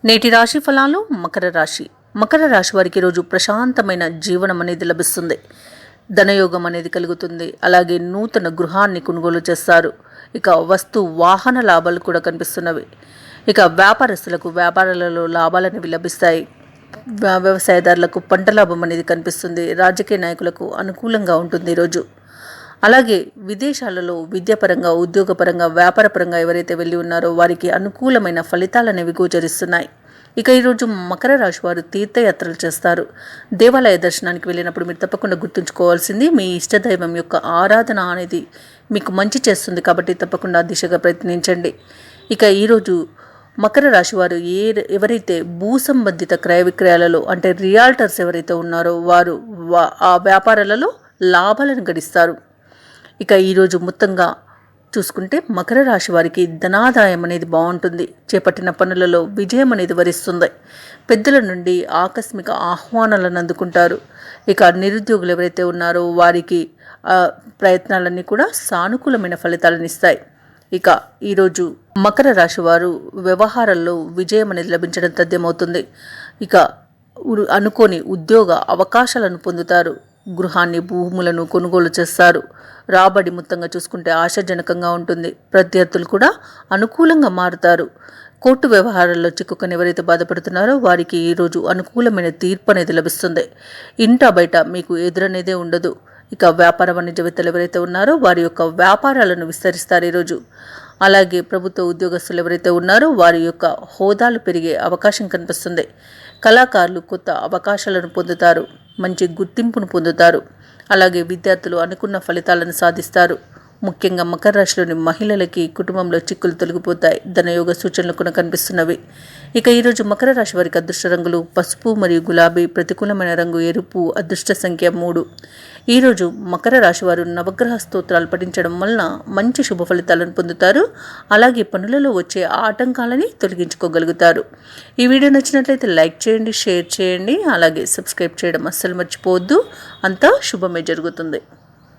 నేటి రాశి ఫలాలు మకర రాశి వారికి రోజు ప్రశాంతమైన జీవనం అనేది లభిస్తుంది. ధనయోగం అనేది కలుగుతుంది. అలాగే నూతన గృహాన్ని కొనుగోలు చేస్తారు. ఇక వస్తు వాహన లాభాలు కూడా కనిపిస్తున్నవి. ఇక వ్యాపారస్తులకు వ్యాపారాలలో లాభాలనేవి లభిస్తాయి. వ్యవసాయదారులకు పంట లాభం అనేది కనిపిస్తుంది. రాజకీయ నాయకులకు అనుకూలంగా ఉంటుంది ఈరోజు. అలాగే విదేశాలలో విద్యాపరంగా, ఉద్యోగపరంగా, వ్యాపారపరంగా ఎవరైతే వెళ్ళి ఉన్నారో వారికి అనుకూలమైన ఫలితాలు అనేవి గోచరిస్తున్నాయి. ఇక ఈరోజు మకర రాశి వారు తీర్థయాత్రలు చేస్తారు. దేవాలయ దర్శనానికి వెళ్ళినప్పుడు మీరు తప్పకుండా గుర్తుంచుకోవాల్సింది మీ ఇష్టదైవం యొక్క ఆరాధన అనేది మీకు మంచి చేస్తుంది. కాబట్టి తప్పకుండా దిశగా ప్రయత్నించండి. ఇక ఈరోజు మకర రాశి వారు ఎవరైతే భూ సంబంధిత క్రయ విక్రయాలలో అంటే రియాల్టర్స్ ఎవరైతే ఉన్నారో వారు ఆ వ్యాపారాలలో లాభాలను గడిస్తారు. ఇక ఈరోజు మొత్తంగా చూసుకుంటే మకర రాశి వారికి ధనాదాయం అనేది బాగుంటుంది. చేపట్టిన పనులలో విజయం అనేది వరిస్తుంది. పెద్దల నుండి ఆకస్మిక ఆహ్వానాలను అందుకుంటారు. ఇక నిరుద్యోగులు ఎవరైతే ఉన్నారో వారికి ప్రయత్నాలన్నీ కూడా సానుకూలమైన ఫలితాలను ఇస్తాయి. ఇక ఈరోజు మకర రాశి వారు వ్యవహారాల్లో విజయం అనేది లభించడం తథ్యమవుతుంది. ఇక అనుకోని ఉద్యోగ అవకాశాలను పొందుతారు. గృహాన్ని, భూములను కొనుగోలు చేస్తారు. రాబడి మొత్తంగా చూసుకుంటే ఆశాజనకంగా ఉంటుంది. ప్రత్యర్థులు కూడా అనుకూలంగా మారుతారు. కోర్టు వ్యవహారాల్లో చిక్కుకొని ఎవరైతే బాధపడుతున్నారో వారికి ఈరోజు అనుకూలమైన తీర్పు అనేది లభిస్తుంది. ఇంటా బయట మీకు ఎదురనేదే ఉండదు. ఇక వ్యాపార వాణిజ్యవేత్తలు ఎవరైతే ఉన్నారో వారి యొక్క వ్యాపారాలను విస్తరిస్తారు ఈరోజు. అలాగే ప్రభుత్వ ఉద్యోగస్తులు ఎవరైతే ఉన్నారో వారి యొక్క హోదాలు పెరిగే అవకాశం కనిపిస్తుంది. కళాకారులు కొత్త అవకాశాలను పొందుతారు. మంచి గుర్తింపును పొందుతారు. అలాగే విద్యార్థులు అనుకున్న ఫలితాలను సాధిస్తారు. ముఖ్యంగా మకర రాశిలోని మహిళలకి కుటుంబంలో చిక్కులు తొలగిపోతాయి. ధనయోగ సూచనలు కూడా కనిపిస్తున్నవి. ఇక ఈరోజు మకర రాశి వారికి అదృష్ట రంగులు పసుపు మరియు గులాబీ, ప్రతికూలమైన రంగు ఎరుపు, అదృష్ట సంఖ్య 3. ఈరోజు మకర రాశి వారు నవగ్రహ స్తోత్రాలు పఠించడం వలన మంచి శుభ ఫలితాలను పొందుతారు. అలాగే పనులలో వచ్చే ఆటంకాలని తొలగించుకోగలుగుతారు. ఈ వీడియో నచ్చినట్లయితే లైక్ చేయండి, షేర్ చేయండి, అలాగే సబ్స్క్రైబ్ చేయడం అస్సలు మర్చిపోవద్దు. అంతా శుభమే జరుగుతుంది.